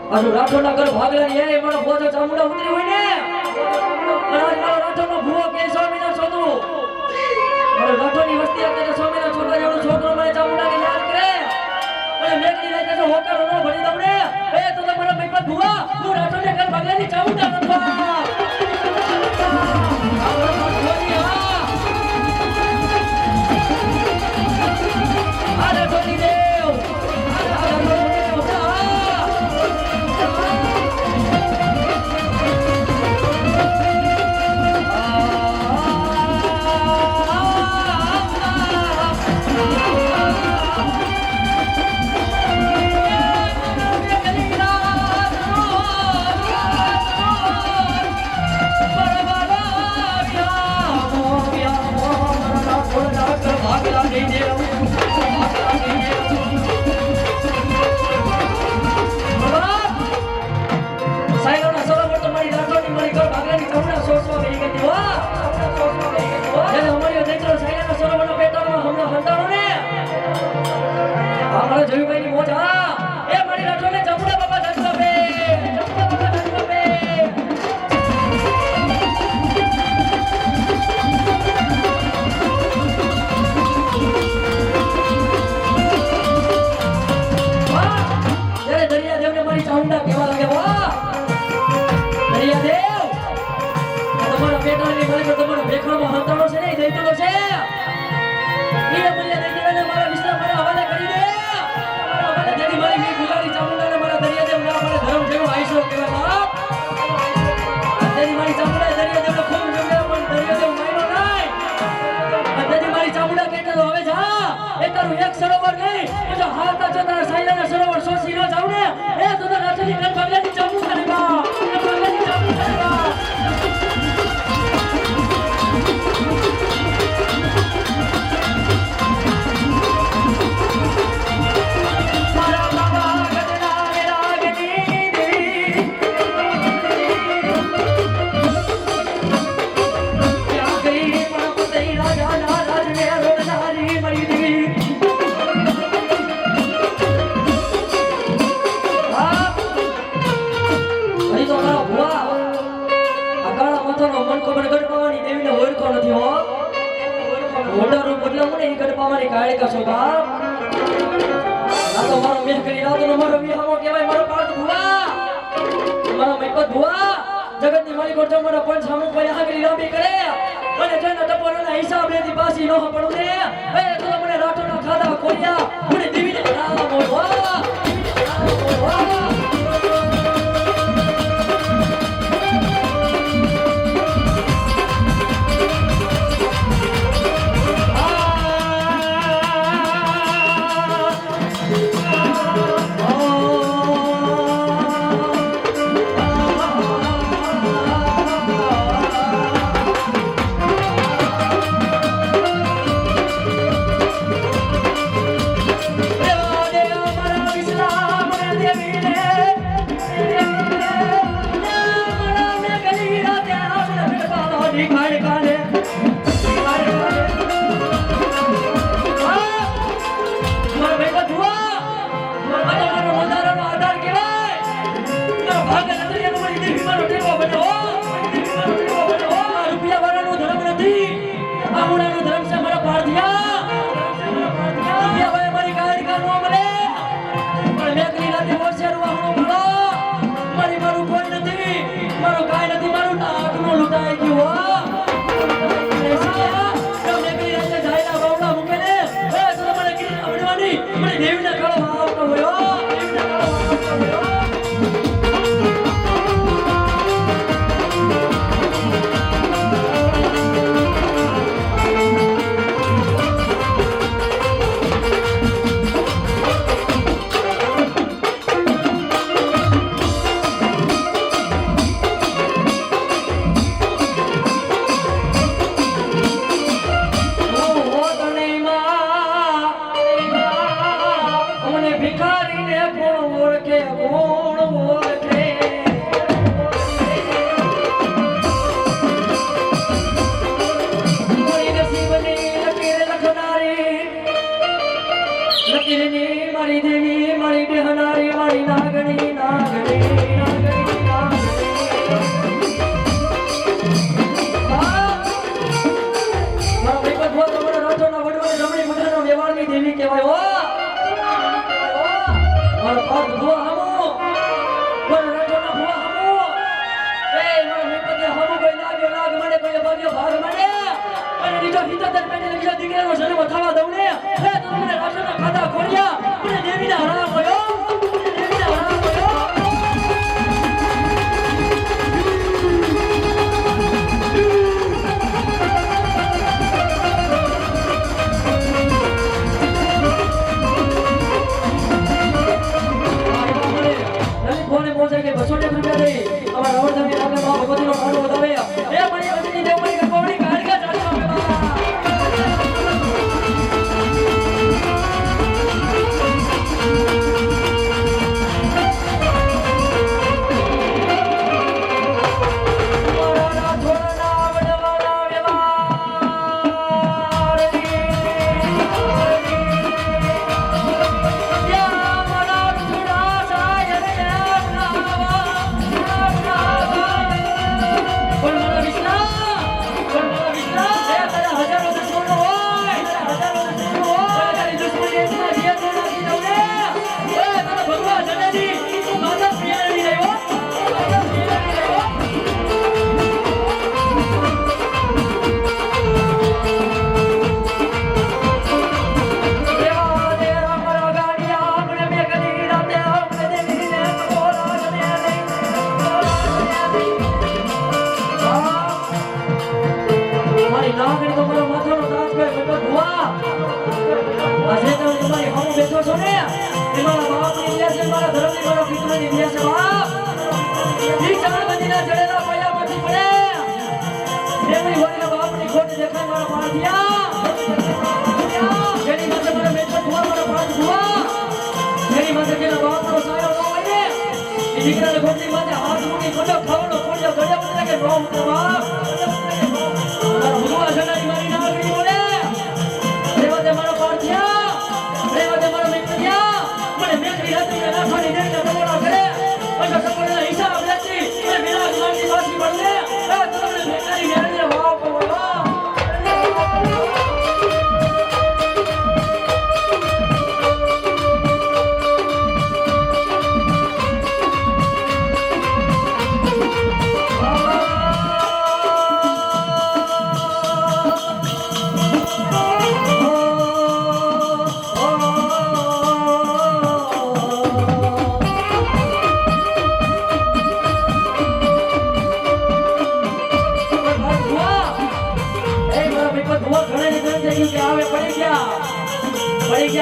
અરે રાઠોડના ઘર ભાગલા ની એ મારો બોજો ચામુંડા ઉતરી હોય ને મારો રાઠોડનો ભૂવો કે સ્વામીનો છોકરો મારો રાઠોડની વસ્તી અત્યારે સ્વામીનો છોકરા જેવો છોકરો મને ચામુંડાને યાદ કરે અને મેકડી લઈ જજો હોકારો નો ભરી દઉં ને એ તો મારા મેકવા ભૂવા તું રાઠોડના ઘર ભાગલા ની ચામુંડા રખવા જયુભાઈની મોજ હા એ મારી રાઠોડને ચામુંડા બાપા ધનવા બે ચામુંડા બાપા ધનવા બે વાહ જ્યારે દરિયાદેવને મારી ચામુંડા કેવા લાગે વાહ દરિયાદેવ તમારા પેટાની મારી પર તમારો ભેખડો હંતાળો છે ને એ દૈતલો છે એ મૂલ્ય દૈતલોને મારા વિશ્રામ મારા હવાલે કરી દે મારી મી ગુલારી ચામુંડાને મારા દરિયાદેવ ના મારા ધર્મ જેવો આઈશો કેવા બાપ તેની મારી ચામુંડા દરિયાદેવનો ખૂબ ગમે પણ દરિયાદેવ માયનો નહીં તેની મારી ચામુંડા કેટે તો હવે જા એ તારું એક સરોવર નહીં જો હાલતા જો તારા સાયલાના સરોવર સોસી ન જાવ ને એ તો રાઠોડની ઘર ભાગલાની ચામુંડા રે બા ભાગલાની ચામુંડા રે બા જગતની માલિક ઓટો મારા પણ સામુ કોઈ આગળ લાંબી કરે અને જેનો ટપોરના હિસાબ લેતી પાછી નો પડું ને એ તો મને રાઠોડના ખાધા કોરિયા મને દીવીને રામ મોરવા Yeah. ચામુંડાનું ધર્મ છે મારા પાર્થિયા રૂપિયા ભાઈ મારી ગાડી કા નો મળે પણ મેકરી રાતે વર્ષે રૂવાનું ભલો મારી મારું કોઈ નથી મારું કાઈ નથી મારું નાકનું લૂંટાઈ ગયું હો મને દેવીના કાળો આવતો હોય દેવીના કાળો આવતો હોય મારી દેવી મારી બેહનારી મારી નાગણી નાગણી નાગણી મારા ભાઈ બધો તમારા રાજાના વડવાને જમણી મુદ્રાનો વ્યવહારની દેવી કહેવાય હો મારા પાદ ભુવા હામો મારા રાજાના ભુવા હામો એ મારા મેપદે હામો કોઈ લાગ્યો લાગ મને કોઈ ભાગ્યો ભાગ મને અને બીજો હિતદર પેટે બીજા દીકરાનો જન્મ થવા દઉં ને એ તો મને રાજાના ખાતા ખોલ્યા મને દેવીના હરામ ગયો મને દેવીના હરામ ગયો કોને પહોંચે કે 200 રૂપિયા દે અમારા રવણધામની આગળ માં ભગવતીનો ભાડો વધાવે એ મારી વચની દેવ મારી ગોવડી કાઢી ચાલી આવે બેઠો છો ને એ મારા બાપની ઇતિહાસ છે મારા ધર્મની મારા પિતૃની ઇતિહાસ છે બાપ ઈ ચાર બંદીના જડેલા પૈયામાંથી પડે એમની વડીના બાપની ખોટ દેખાય મારા પાળિયા જેની માથે મારા મેઠો ધુવા મારા પાળ ધુવા જેની માથે જેના બાપનો સાયો ન હોય ને એ દીકરાને ખોટની માથે હાથ મૂકી ખોટો ખાવાનો ખોટો ગળ્યા ઉતરે કે નો ઉતરે બાપ મારા ભગવા જનાની મારી નાગરી બોલે દેવતે મારો પાળિયા દેવતે મારો મિત્રયા મને મેકરી રાત્રિને નાખવાની દેવીના દોડા કરે પછી સપોળના હિસાબ લેતી અને વિરાજ માનની પાછી પડલે એ તમને મેકરી મેળવીને વાવ પવવા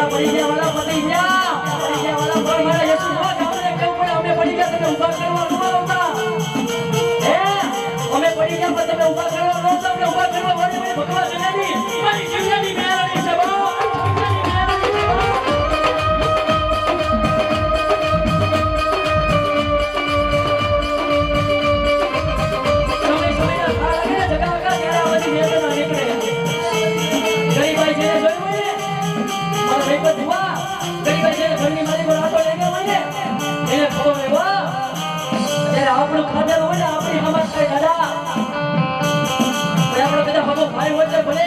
પડી ગયા વાલા પડી ગયા વાલા કોઈ મારા યસુ નો ગામને કેવું પડે અમે પડી ગયા તમે ઊભા કરવા ન આવતા હે અમે પડી ગયા પણ તમે ઊભા કરવા ન આવતા અમે ઊભા કરવા વાળી મને ભગવાન જનાની મારી જીવની મેળવી છે બહુ આપણું ખાધેલ હોય ને આપણી હમત કઈ દાદા આપણે બધા ભાઈ હોય ભલે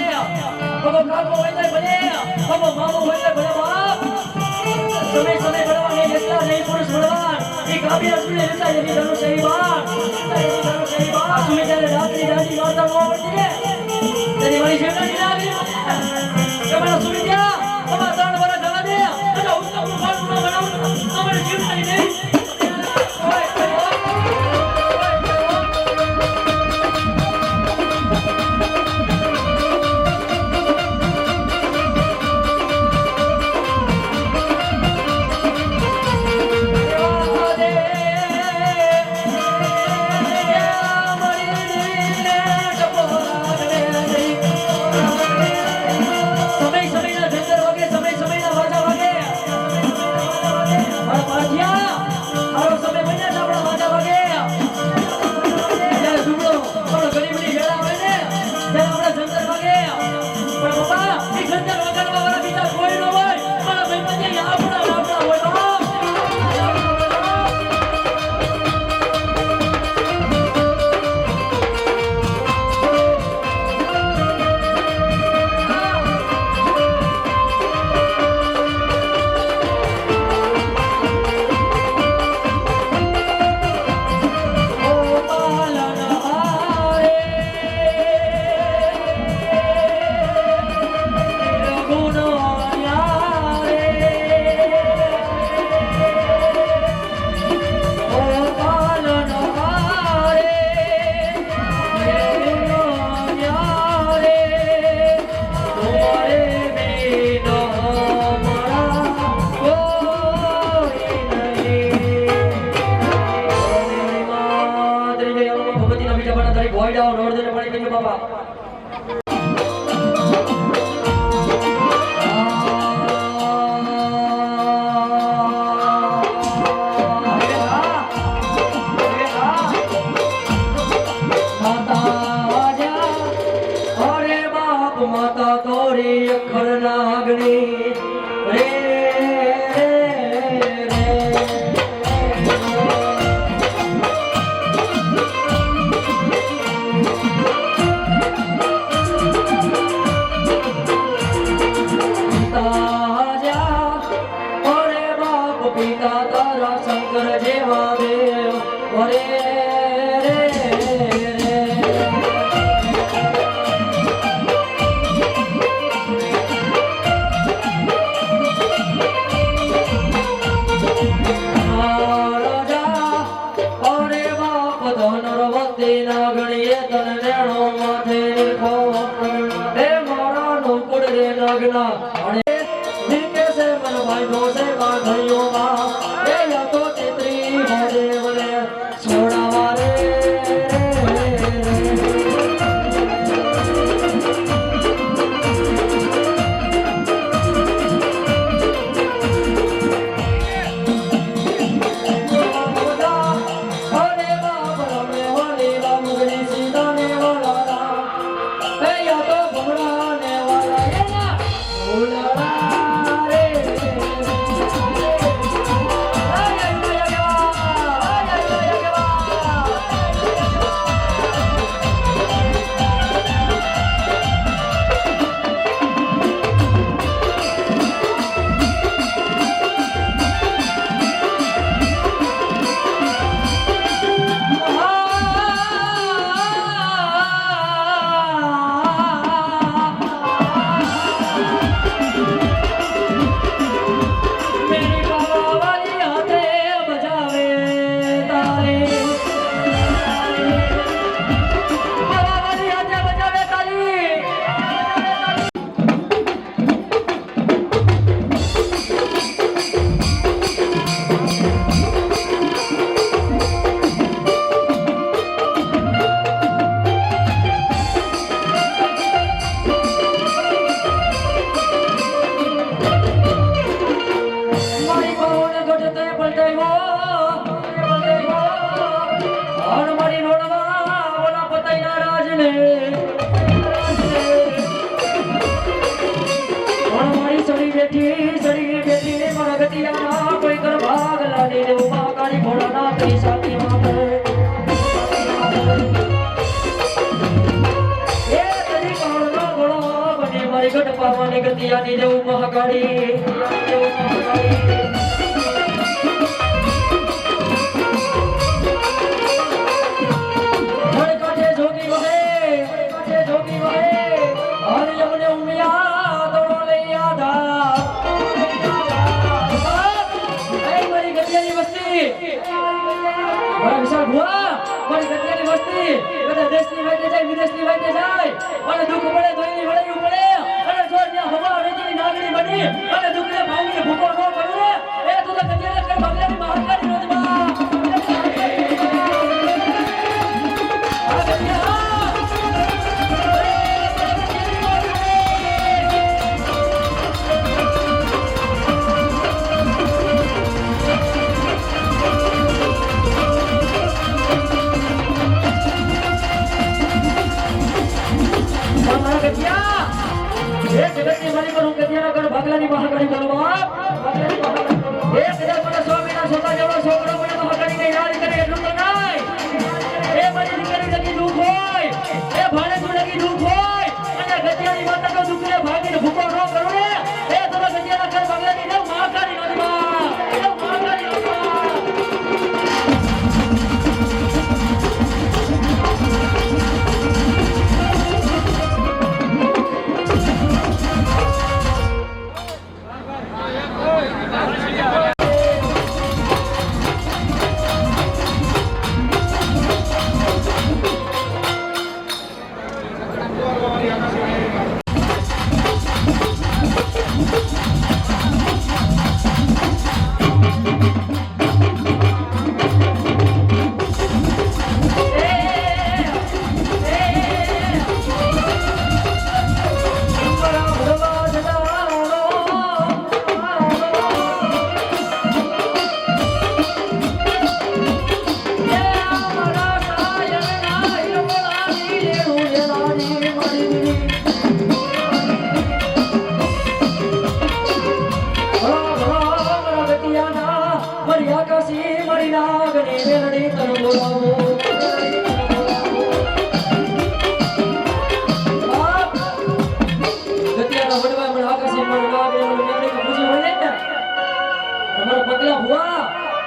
અભી અસલી રહેતા એની ધનુષ એવી બાર સુમી ત્યારે રાત્રી દાઢી મારતા નો આવડતી ને તેની મારી શેવડાની ના આવી તમારા સુમી ત્યાં તમારા ત્રણ વરસ જવા દે અને ઉત્તમનું ખાવાનું ના બનાવું તમારી શેવડાની નહીં પાવાની ગતિયાની દેવ મહાકાળી મારા વિશાળ ભુવા મારી ગતિયાની વસ્તી બધા દેશની વાટે જાય વિદેશની વાટે જાય અને દુઃખ પડે દોઈની વળાયું પડે અને જો ત્યાં હવા વેચીની નાગણી બની અને દુઃખને ભાંગીને ભૂકો ન કરું ને એ તું તો ગતિયાને કઈ બગલાની મહાકાળી રોજમાં આ ગતિયા જગતની મારી પર હું ગતિયાનો કર ભાગલાની મહાકાળી બોલો બાપ એ કદાચ મને સ્વામીના સોતા જેવો છોકરો મને મહાકાળીને યાદ કરે એટલું તો નહીં એ મારી દીકરી લગી દુઃખ હોય એ ભાણે તું લગી દુઃખ હોય અને ગતિયાની માતા તો દુઃખને ભાગીને ભૂકો ન કરું ને એ તો ગતિયાના કર ભાગલાની દેવ મહાકાળી નદીમાં દેવ મહાકાળી નદીમાં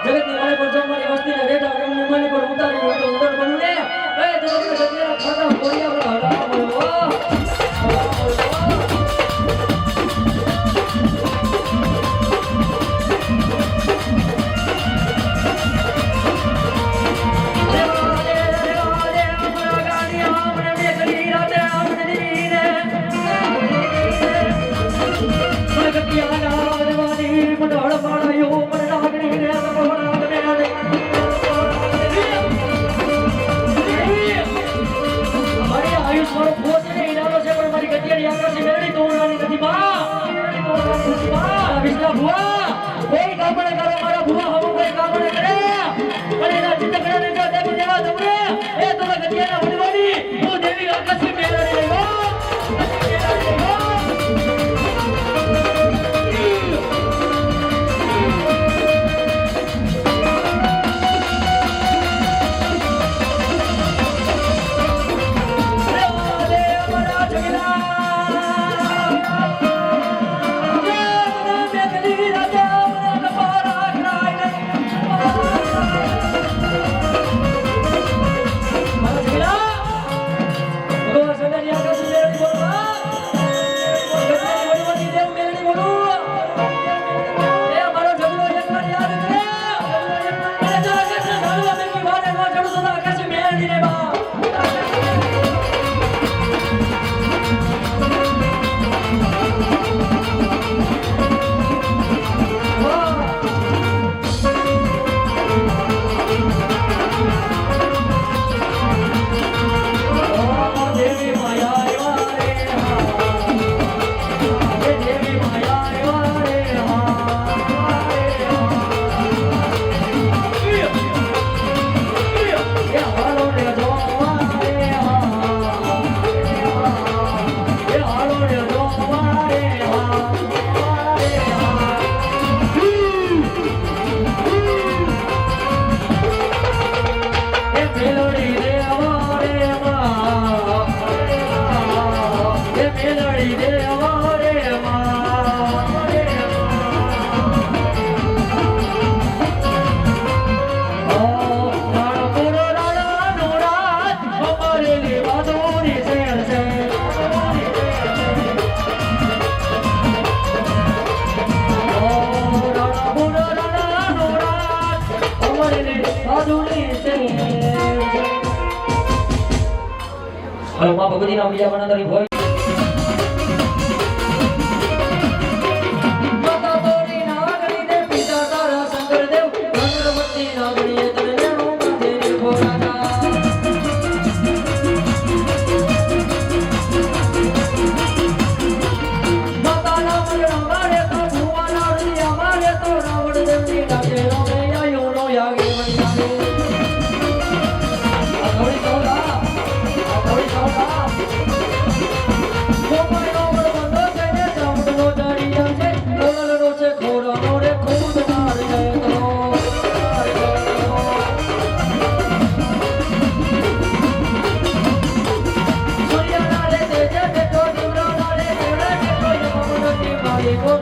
જગતની મારી પર જમવાની વસ્તીને રેઠા એમની મારી પર ઉતારી હોય તો ઉતાર બનું ને એ જગતના સત્યના ખાતા બોલ્યા પર હરા બોલો સાધુની માં ભગવતીના બીજા બનાતરી હોય માતા તોરી નાગણી ને પિતા તારા શંકરદેવ ધનવતી નાગણીએ તને નેણું બાંધેલી ખોરાના માતાના મરણા મારે તો ભુવાના હૃદયા મારે તો રાવણ દેવની ડાકે રમે આયો નો યાગે વળી લાગે આ થોડી સૌદા કોમળનો વડવંદો છે ને ચામડનો જાડિયા છે કોળલનો છે ખોરાનો રે ખુદ માર જાય તો સૂર્યના રે તેજે બેઠો દીવડાના રે દેવડા બેઠો યમનની માલિકો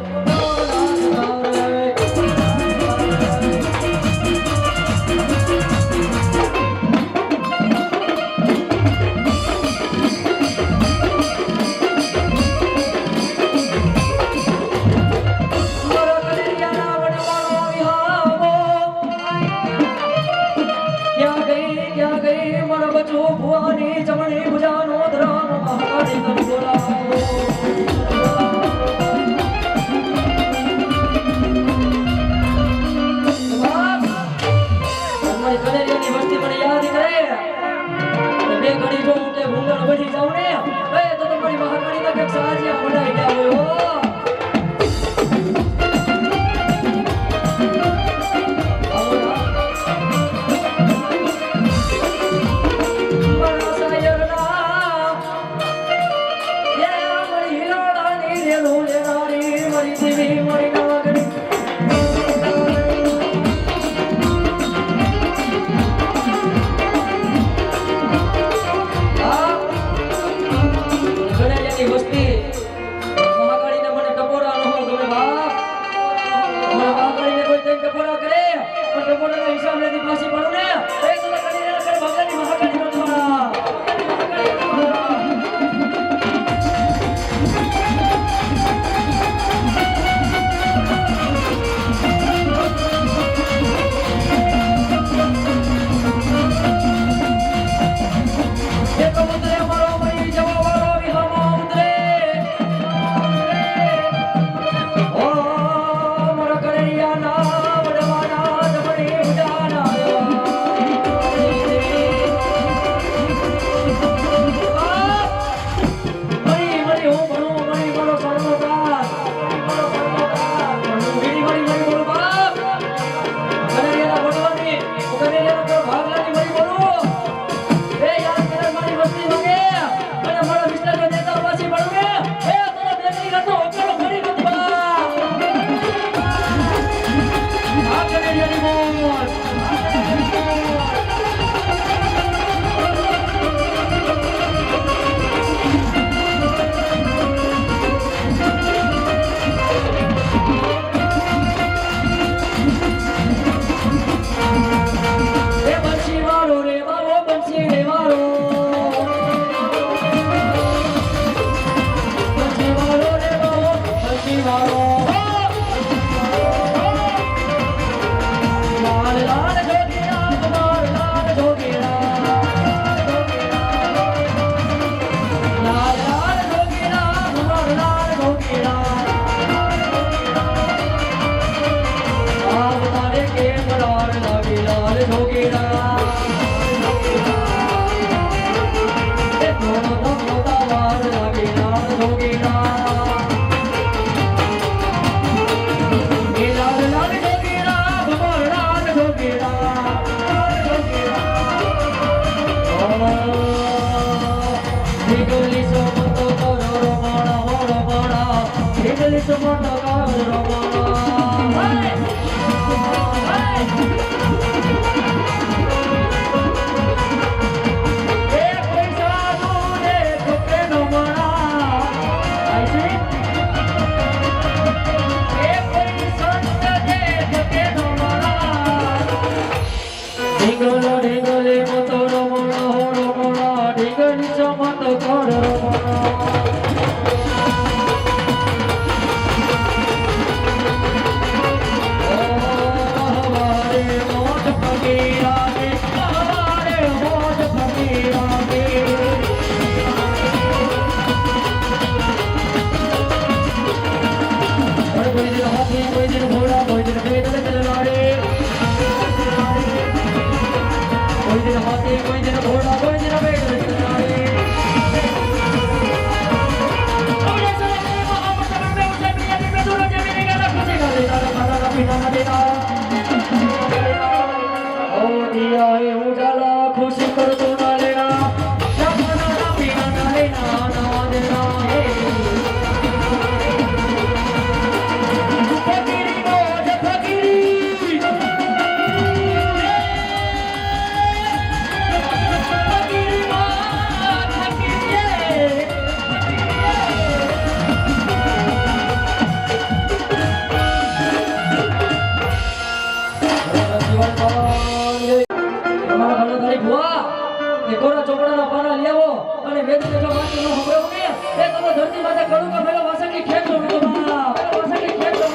ભુવાની જમણી ભુજાનો ધરાનો મહાકાળી તન બોલાવો તમારી કનેરિયાની વસ્તી મને યાદ કરે અને બે ઘડી જો હું કે ભૂંગળ વધી જાઉં ને તો તમારી મહાકાળીના કંઈક સાહજ્યા બનાવી ગયા હોય હો दिन पेट में चलनारे कोई दिन हाथी कोई दिन घोड़ा कोई दिन पेट में चलनारे अपने चले गए महापटन में उसे प्रिय में दूर के मेरे गला खुशी का देता खाना का पीना ना देता ओ दिया है उजाला खुशी कर तो ना लेना खाना ना पीना ना लेना ना देना કોરા ચોપડાના પાના લેવો અને વેદને જો વાંચી ન સંભળાવું ને એ તો ધરતી માથે કરું કે પેલો વાસણની ખેત નો બાપ વાસણની ખેત નો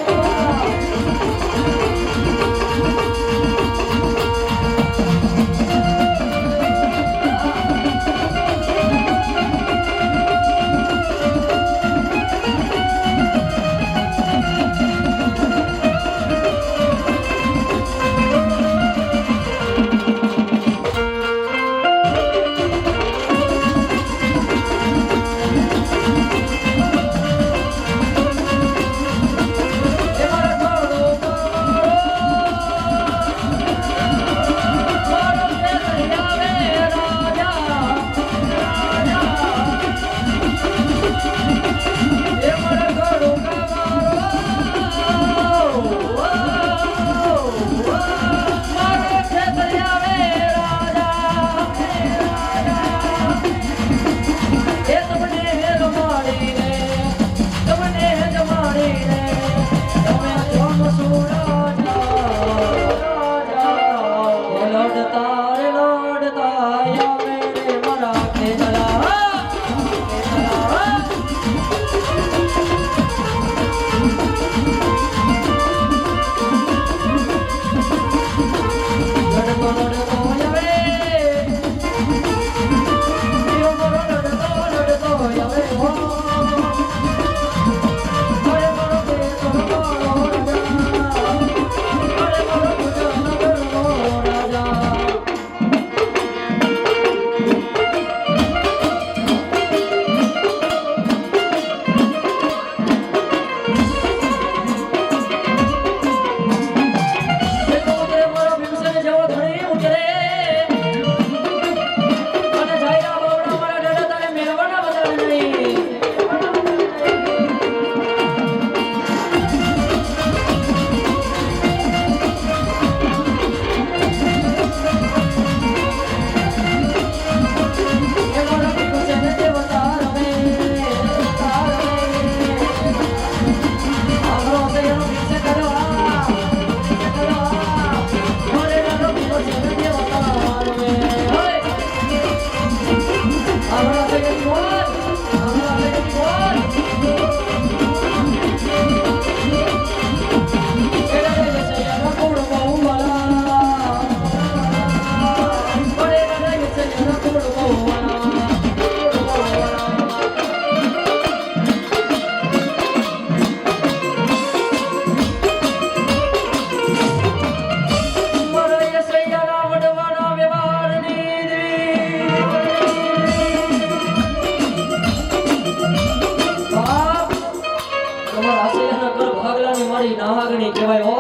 મારી નાગણી કહેવાય હો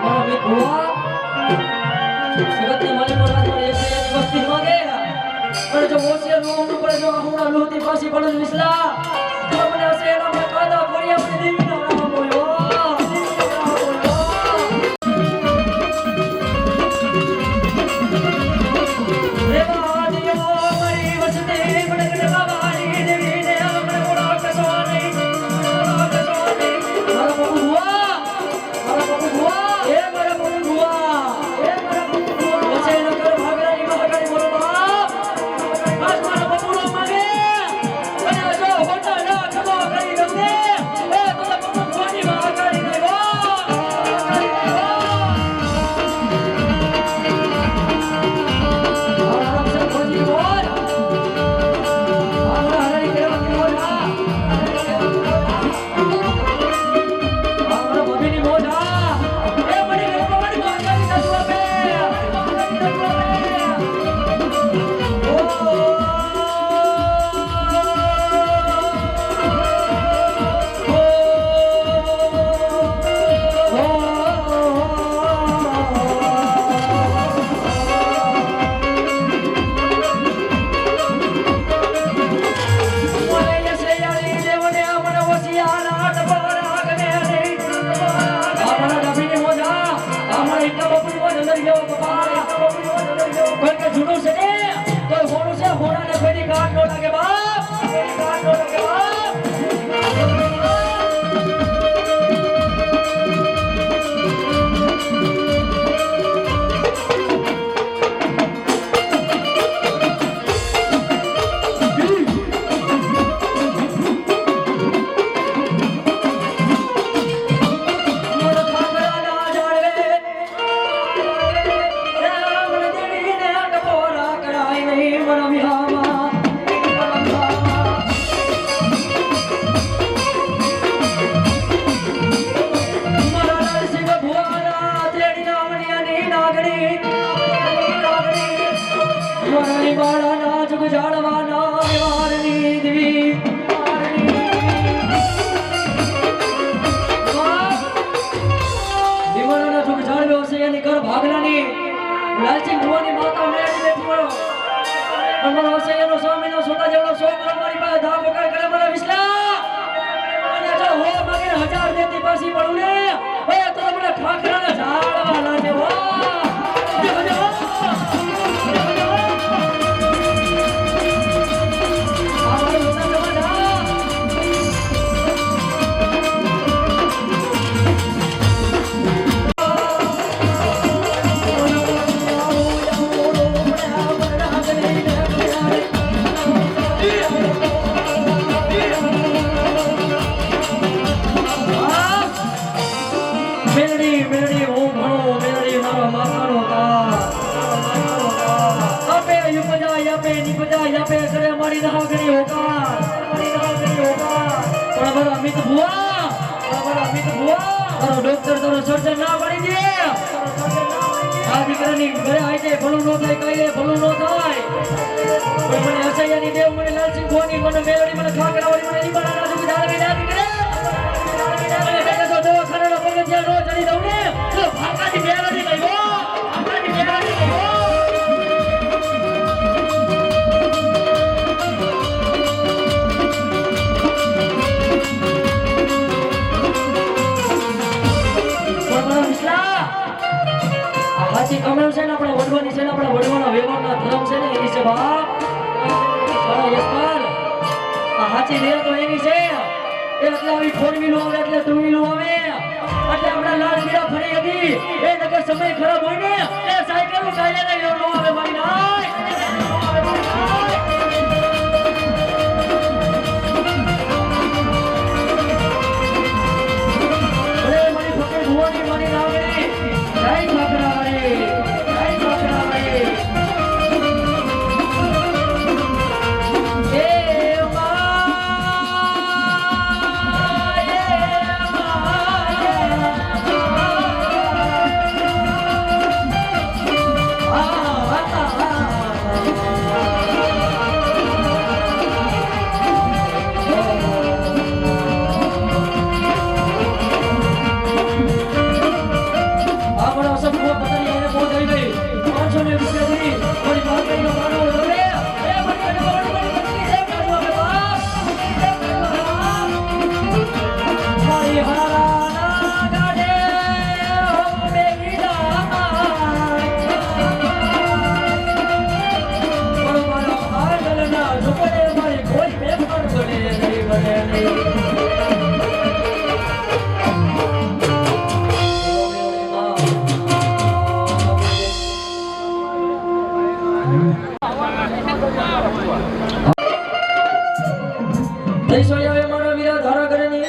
મારો મિત ભુવા જગતની માલિક પરમાત્મા એક વસ્તી માંગે પણ જો હોશિયાર નો ઉપર જો આહુણા લોતી પાછી પડન વિસલા તો મને હશે એના મે કાદા કોરિયા મને દીકરા રામ બોલ્યો નાગણી હોકાર પણ મારો અમિત ભુવા તારો ડોક્ટર તારો સર્જન ના પાડી દે આ દીકરાની ઘરે આવી જાય ભલું ન થાય કઈ ભલું ન થાય પણ મને અસૈયાની દેવ મને લાલસિંહ ભુવાની મને મેલડી મને ખાકરાવાળી મને લીબાના રાજુ વિધારવી ના દીકરે અને બેટા તો દવાખાનાના પગથિયા નો ચડી દઉં ને તો ભાકાની મેલડી ગયો ભાકાની મેલડી ગયો હાચી કમળ છે ને આપણે વડવાની છે ને આપણે વડવાના વ્યવહારના ધર્મ છે ને એની છે બાપ મારો યશપાલ આ હાચી રેલ તો એની છે એટલે આવી ફોર વ્હીલો આવે એટલે ટુ વ્હીલો આવે એટલે આપણા લાલ મીરા ફરી હતી એ નગર સમય ખરાબ હોય ને એ સાયકલ કાલે નહીં નો આવે મારી નાય મારી ફકર ભુવાની મારી નાગણી જય ઠાકરાવાળી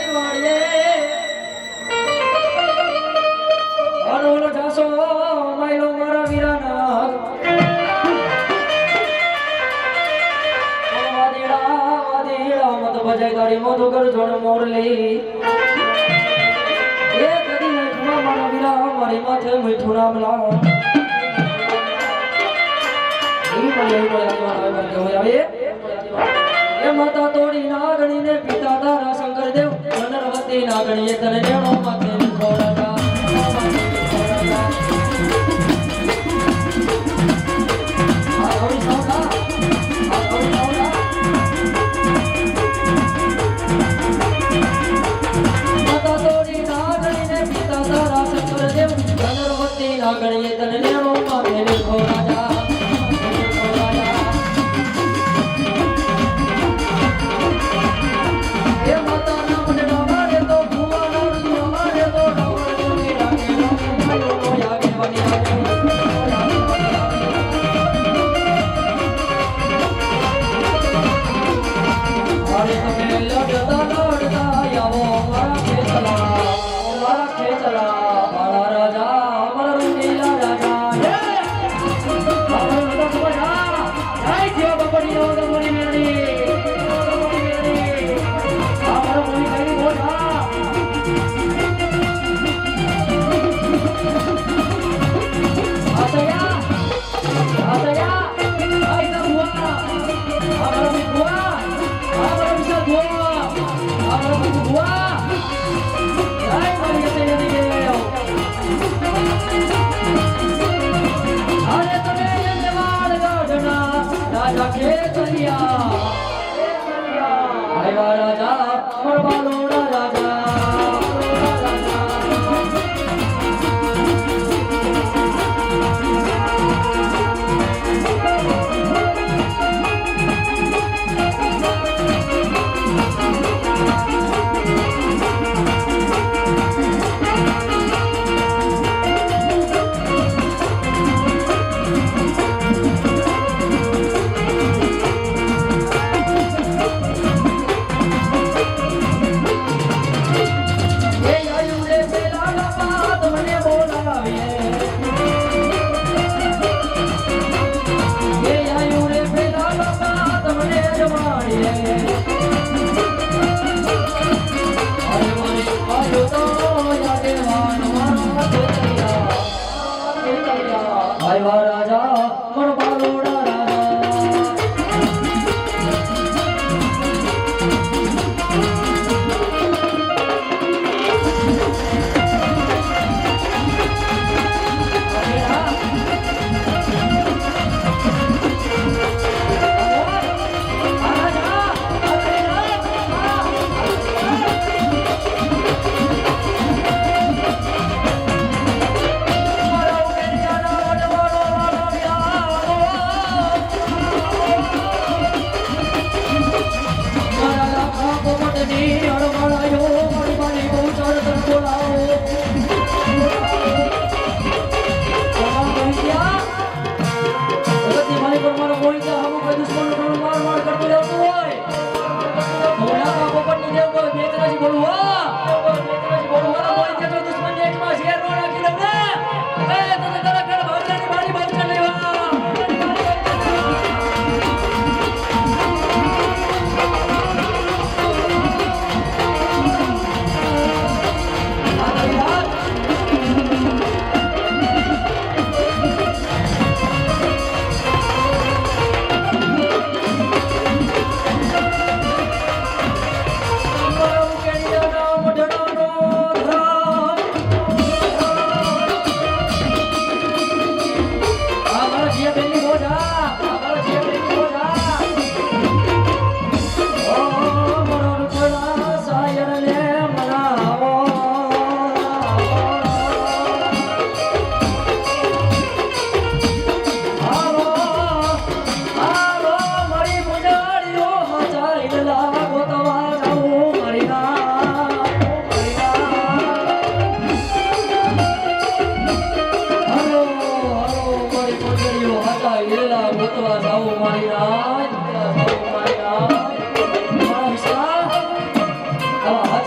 માતા તોડી નાગણી ને પિતા તારા શંકર દેવ નરવતી નાગણીએ તને નેણો માથે ખોરાકા માતા તોડી નાગણી ને પિતા તારા શંકર દેવ નરવતી નાગણીએ તને નેણો માથે ખોરાકા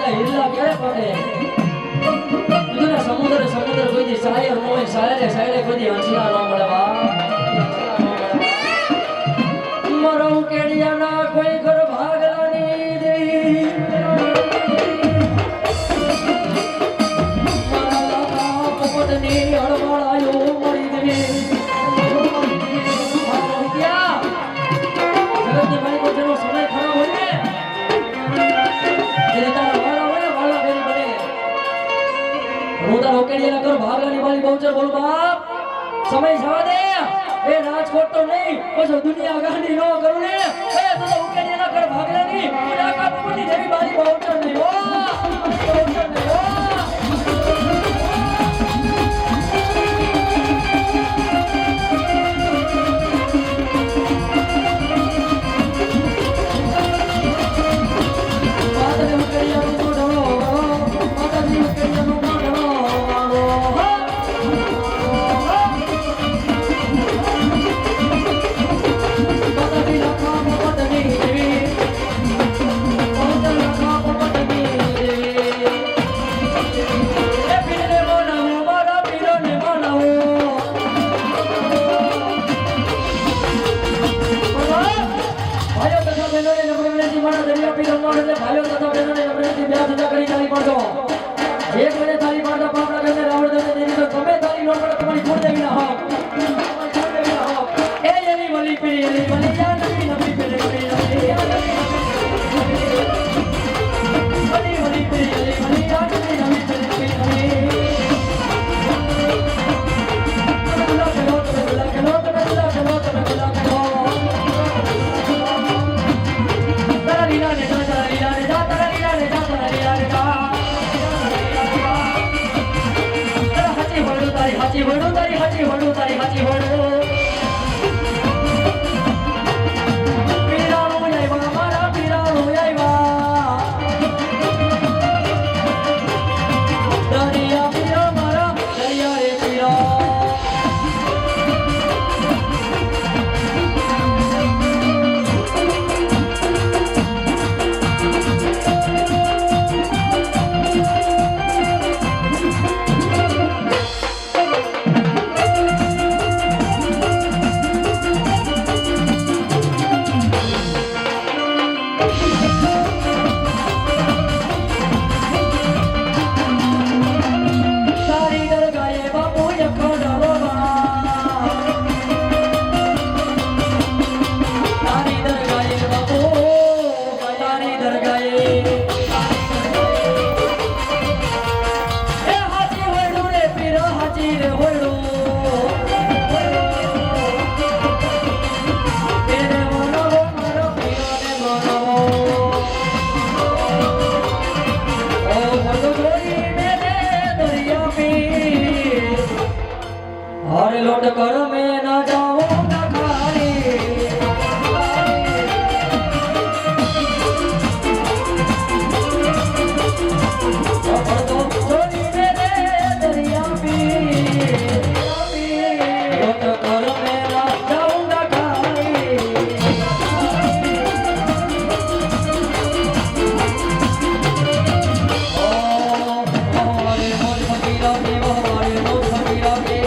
એટલે હિરલા ક્યારે પડે કીધું ને સમુદ્ર કોઈ દી શાયર ન હોય શાયરે કોઈ દી હંસલા ન મળે મારો કેડિયાના કોઈ ઘર ભાગલાની દેવી મારા લાખા પોપટની હળવાળાયો મળી દેવી જગતની માલિકો જેનો સમય ખરાબ હોય ને જે તારા વાલા હોય ને વાલા બેરી બને હું તારા ઓકેડિયાના ઘર ભાગલાની વાલી બહુચર બોલું બાપ સમય જવા દે એ રાજકોટ તો નહીં પછી દુનિયા ગાંધી નો કરું ને એ તો ઉકેડીના કર ભાગલાની આખા પોપટની દેવી બારી બહુચર નહીં ઓ બહુચર નહીં ઓ માતાજી ઉકેડીયાનો મોઢો માતાજી ઉકેડીયાનો મોઢો ભાઈઓ તથા બહેનોને નમ્રતાથી બે હાથ ઊંચા કરી તાળી પાડજો જે કોઈને તાળી પાડતા પાપડા ગમે રાવણ ગમે તેની તો ગમે તાળી નો પડે તમારી કુળદેવીના હક એ એની વલી પીરી એની વલી યા નબી નબી પીરી વલી યા નબી વલી પીરી એની વલી યા નબી નબી પીરી હાચી વડું તારી હાચી વડું પીરાણું આવ્યા મારા પીરાણું આવ્યા દરિયા પીરા મારા દરિયા રે પીરા अरे लौट कर मैं ना जाऊंगा खाली तो छोड़ी मेरे दरिया लौट कर मैं ना जाऊंगा खाली हमारे मोर फकीरा के हमारे मोर फकीरा के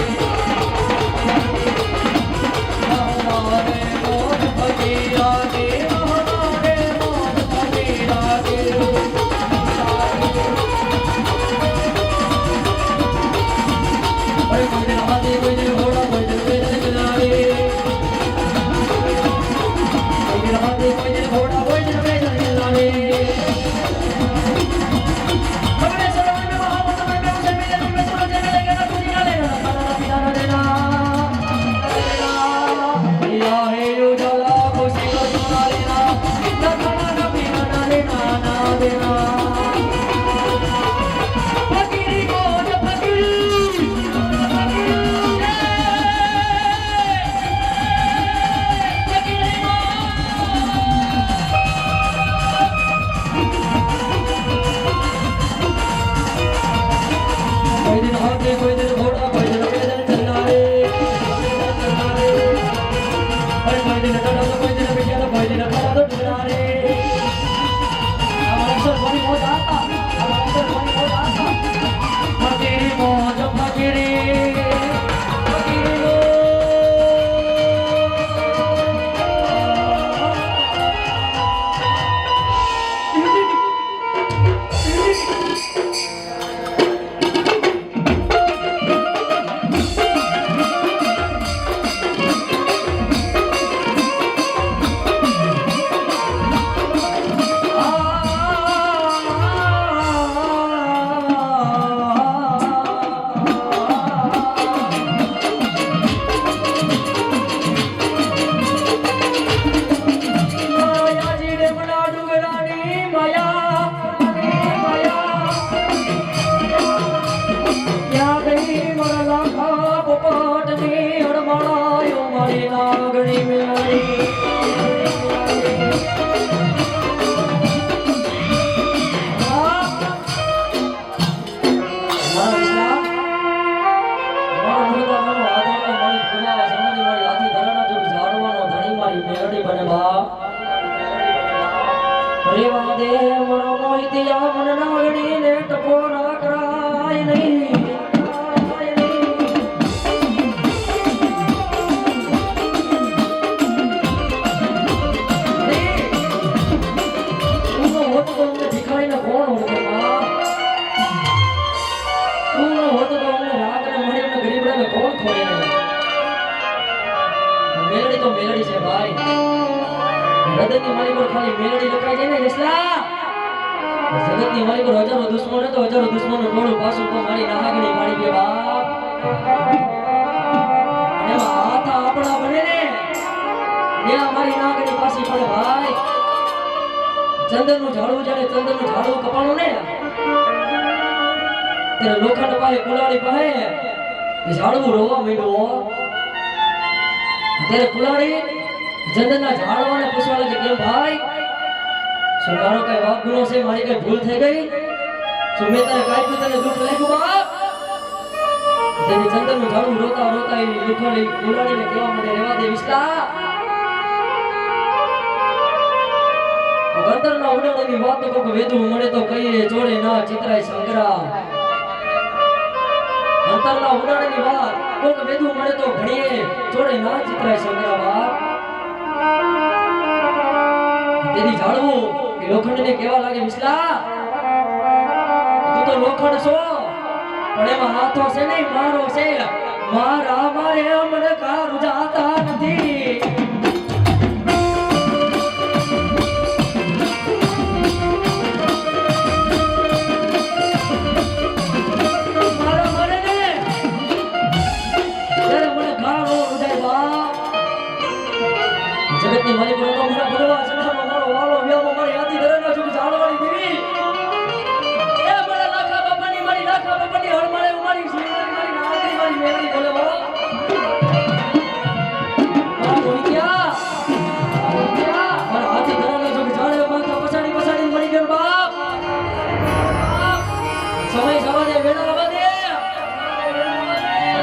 જા મન નાગણીને ટપો ના કરાય નહીં. ભિખારીને કોણ ઓળખે માં? તું ન હોતો તો અમને રાત અને મળી અમને ગરીબડાને કોણ ખોળે? મેલડી તો મેલડી છે ભાઈ. હૃદયની મારી પર ખાલી મેલડી લખાઈ જાય ને યસલા, જગતની મારી પર હજારો દુશ્મનો તો હજારો દુશ્મનો ટોળું પાછું તો મારી નાગણી મારી બે બાપ. અને એમાં હાથ આપણા બને ને ત્યાં મારી નાગણી પાછી પડે ભાઈ. ચંદનનું ઝાડવું જ્યારે ચંદનનું ઝાડવું કપાણું ને ત્યારે લોખંડ પાસે કુલાડી પાસે એ ઝાડવું રોવા માંડ્યું. ત્યારે કુલાડી ચંદનના ઝાડવાને પૂછવા લાગી, કેમ ભાઈ, શું મારો કઈ વાક ગુનો છે? મારી કઈ ભૂલ થઈ ગઈ? શું મેં તને કાપ્યું, તને દુઃખ લાગ્યું બાપ? તેથી ચંદનનું ઝાડવું રોતા રોતા એ લોખંડ કુલાડીને કહેવા માટે રહેવા દે વિસલા. અંતરના ઉડાડોની વાત તો કોક વેદું મળે તો કહીએ જોડે ના ચિતરાય સંગ્રામ. અંતરના ઉડાડોની વાત કોક વેદું મળે તો ઘડીએ જોડે ના ચિતરાય સંગ્રામ. તેથી ઝાડવું એ લોખંડને કહેવા લાગે, વિસલા તું તો લોખંડ છો પણ એમાં હાથો છે નહીં મારો છે. મારા મારે મને કારું જાતા નથી. જગતની મારી પર તો મને ભગવા સંસારનો મારો વાલો વ્યામો મારી આદિ દરેના સુધી જાળવાની દેવી. એ મારા લાખા બાપાની મારી લાખા બાપાની હળ મારે મારી સુંદરી મારી નાગરી મારી મેલડી બોલે હો. મારા બોલિયા મારા આદિ દરેના સુધી જાળે માથા પછાડી પછાડી મરી ગયો બાપ. સમય જવા દે, વેળા આવવા દે.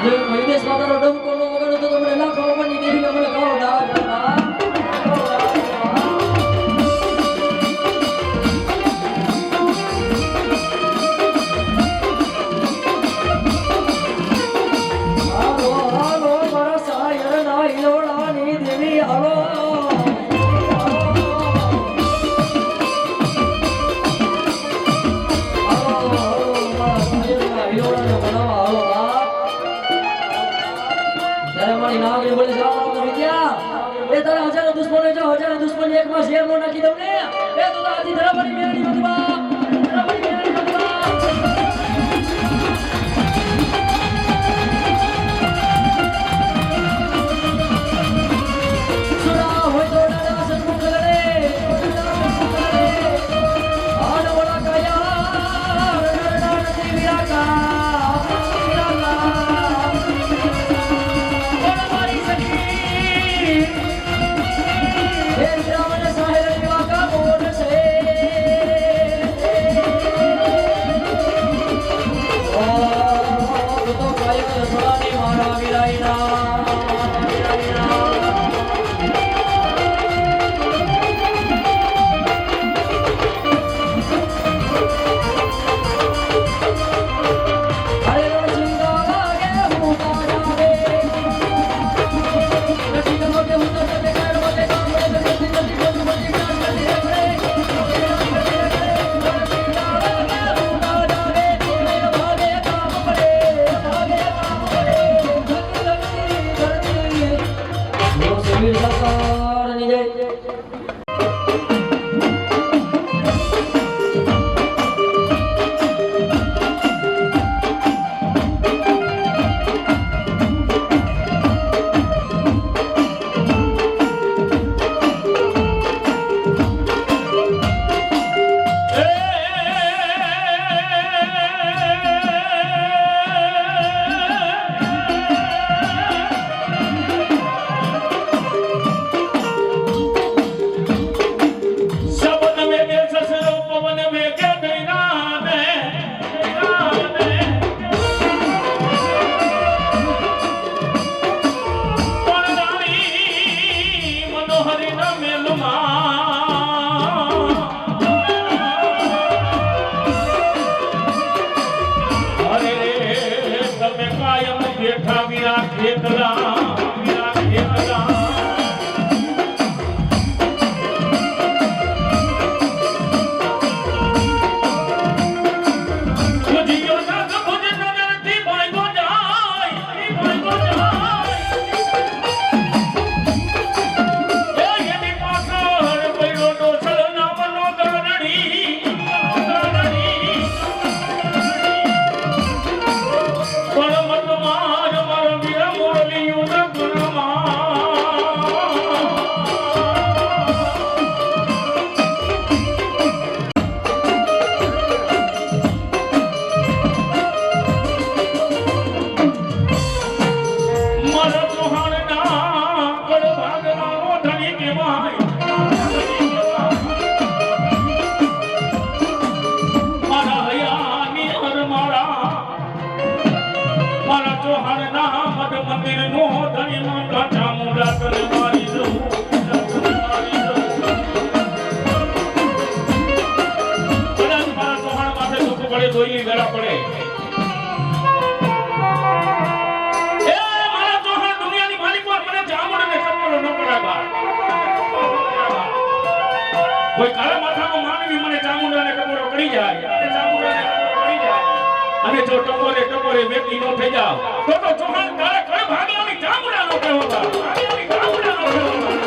જો વિદેશ માતાનો ડંકો નો વગાડો તો તમને લાખા બાપાની દેવીને મને કાળો ડાઘ બાપ. હજારો દુશ્મનો જો હજારો દુશ્મન એકમાં શેર નો નાખી દઉં ને એ તો આજી ધરાવવાની મેળડી નથી બાપ. ધરાવવાની મેળડી નથી બાપ. સુરા હોય તો ડાળા સન્મુખ લડે આન વડા કાયા રડડા નથી વિરાકા કોણ મારી સખી જોઈ વેળા પડે એ મારા જોહર દુનિયાની માલિક પર મને જામણ અને ચપ્પલો ન કરાવા કોઈ કાળા માથાનો માનવી મને ચામુંડા અને ટકોરો કરી જાય અને ચામુંડા અને ટકોરો કરી જાય અને જો ટકોરે વ્યક્તિ નો થઈ જાવ તો જોહર તારે કઈ ભાગવાની ચામુંડા નો કહેવાતા ભાગવાની ચામુંડા નો કહેવાતા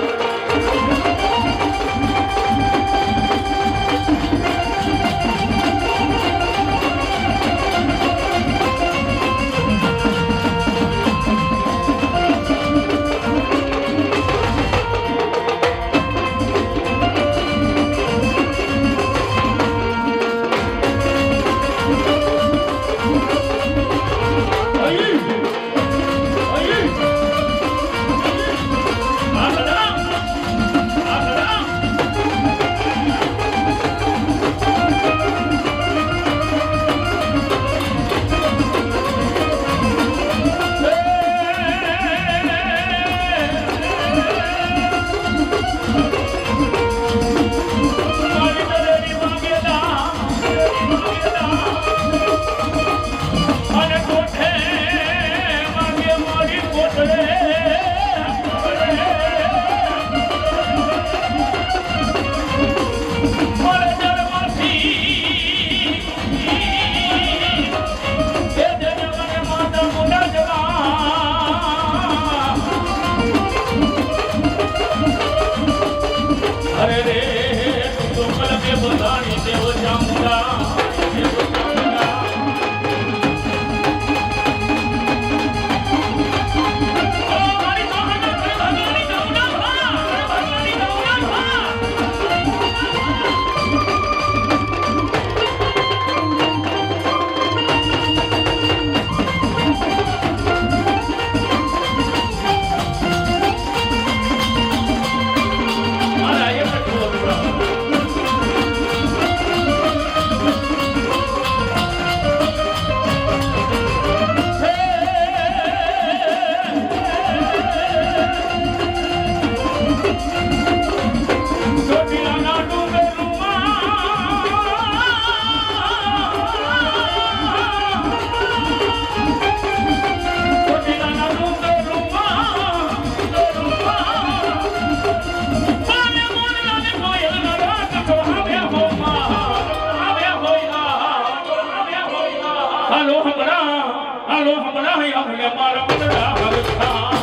હાલો હમણાં હૈ મારા